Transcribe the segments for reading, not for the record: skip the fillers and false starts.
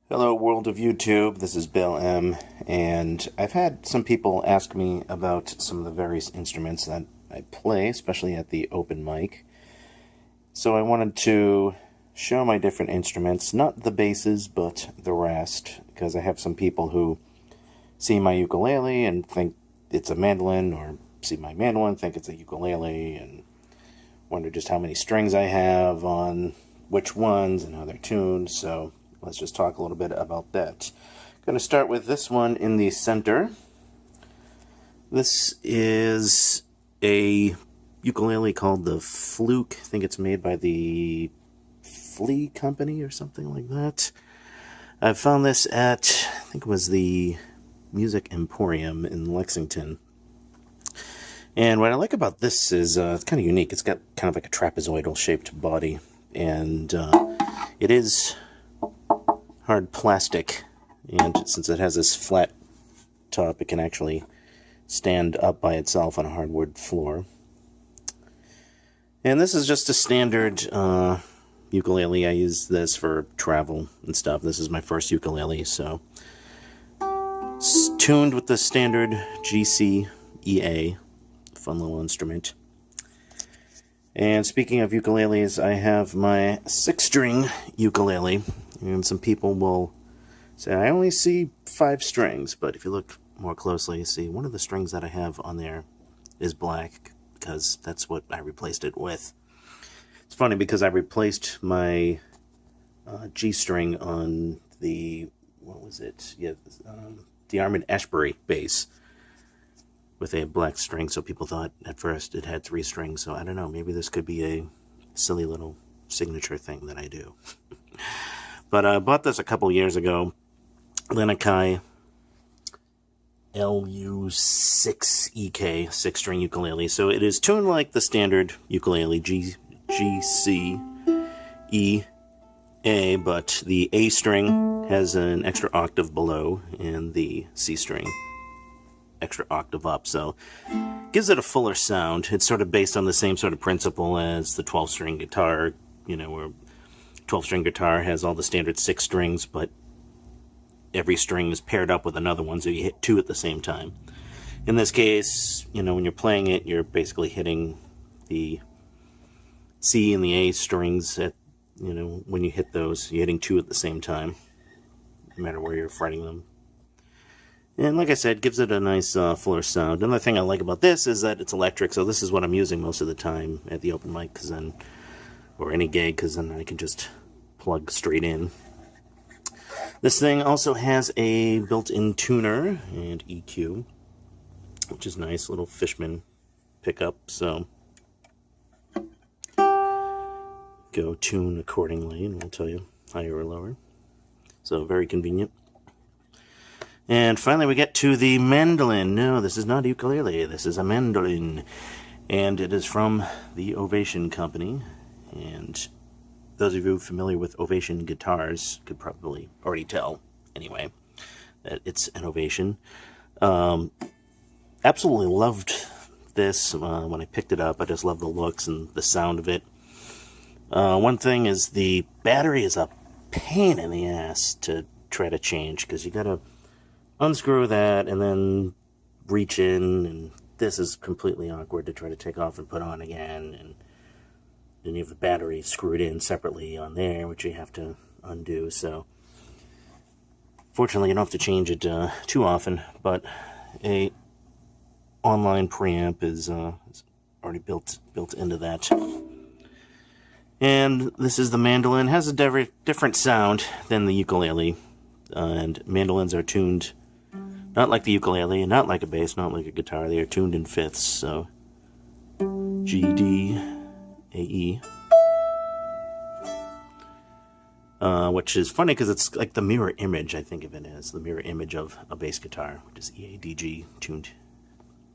Hello, world of YouTube. This is Bill M. And I've had some people ask me about some of the various instruments that I play, especially at the open mic. So I wanted to show my different instruments, not the basses, but the rest, because I have some people who see my ukulele and think it's a mandolin, or see my mandolin, think it's a ukulele, and wonder just how many strings I have on which ones and how they're tuned. So let's just talk a little bit about that. I'm going to start with this one in the center. This is a ukulele called the Fluke. I think it's made by the Flea company or something like that. I found this at, I think it was the Music Emporium in Lexington. And what I like about this is it's kind of unique. It's got kind of like a trapezoidal shaped body, and it is hard plastic, and since it has this flat top, it can actually stand up by itself on a hardwood floor. And this is just a standard ukulele. I use this for travel and stuff. This is my first ukulele, so it's tuned with the standard GCEA. Fun little instrument. And speaking of ukuleles, I have my 6-string ukulele. And some people will say, I only see 5 strings, but if you look more closely, you see one of the strings that I have on there is black, because that's what I replaced it with. It's funny because I replaced my G string on the, what was it? Yeah, the Armin Ashbury bass with a black string, so people thought at first it had 3 strings, so I don't know, maybe this could be a silly little signature thing that I do. But I bought this a couple years ago, Lanikai LU-6k 6-string ukulele. So it is tuned like the standard ukulele, GCEA, but the A string has an extra octave below, and the C string extra octave up, so gives it a fuller sound. It's sort of based on the same sort of principle as the 12-string guitar, you know, where 12-string guitar has all the standard 6 strings, but every string is paired up with another one, so you hit 2 at the same time. In this case, you know, when you're playing it, you're basically hitting the C and the A strings at, you know, when you hit those, you're hitting 2 at the same time, no matter where you're fretting them. And like I said, gives it a nice fuller sound. Another thing I like about this is that it's electric, so this is what I'm using most of the time at the open mic, because then, or any gig, because then I can just plug straight in. This thing also has a built-in tuner and EQ, which is nice, little Fishman pickup, so go tune accordingly, and it'll tell you higher or lower. So very convenient. And finally we get to the mandolin. No, this is not a ukulele, this is a mandolin. And it is from the Ovation company. And those of you familiar with Ovation guitars could probably already tell, anyway, that it's an Ovation. Absolutely loved this when I picked it up. I just love the looks and the sound of it. One thing is the battery is a pain in the ass to try to change, because you gotta unscrew that and then reach in, and this is completely awkward to try to take off and put on again, and then you have the battery screwed in separately on there, which you have to undo. So fortunately you don't have to change it too often, but a online preamp is already built into that. And this is the mandolin. It has a different sound than the ukulele, and mandolins are tuned not like the ukulele, not like a bass, not like a guitar. They are tuned in fifths, so GDAE. Which is funny because it's like the mirror image, I think of it as, the mirror image of a bass guitar, which is EADG, tuned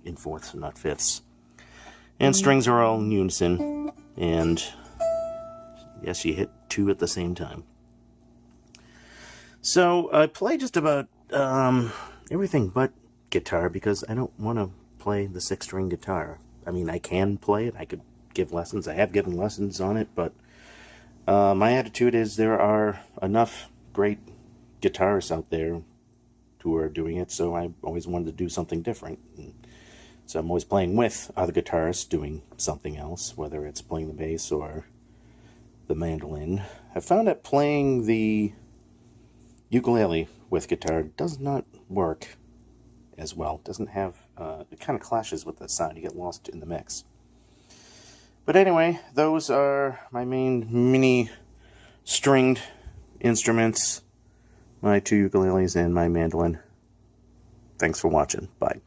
in fourths, not fifths. And strings are all in unison, and yes, you hit 2 at the same time. So I play just about everything but guitar, because I don't want to play the 6-string guitar. I mean, I can play it, I could give lessons, I have given lessons on it, but my attitude is there are enough great guitarists out there who are doing it, so I always wanted to do something different. And so I'm always playing with other guitarists doing something else, whether it's playing the bass or the mandolin. I found that playing the ukulele with guitar does not work as well. It doesn't have, it kind of clashes with the sound. You get lost in the mix. But anyway, those are my main mini stringed instruments, my 2 ukuleles and my mandolin. Thanks for watching. Bye.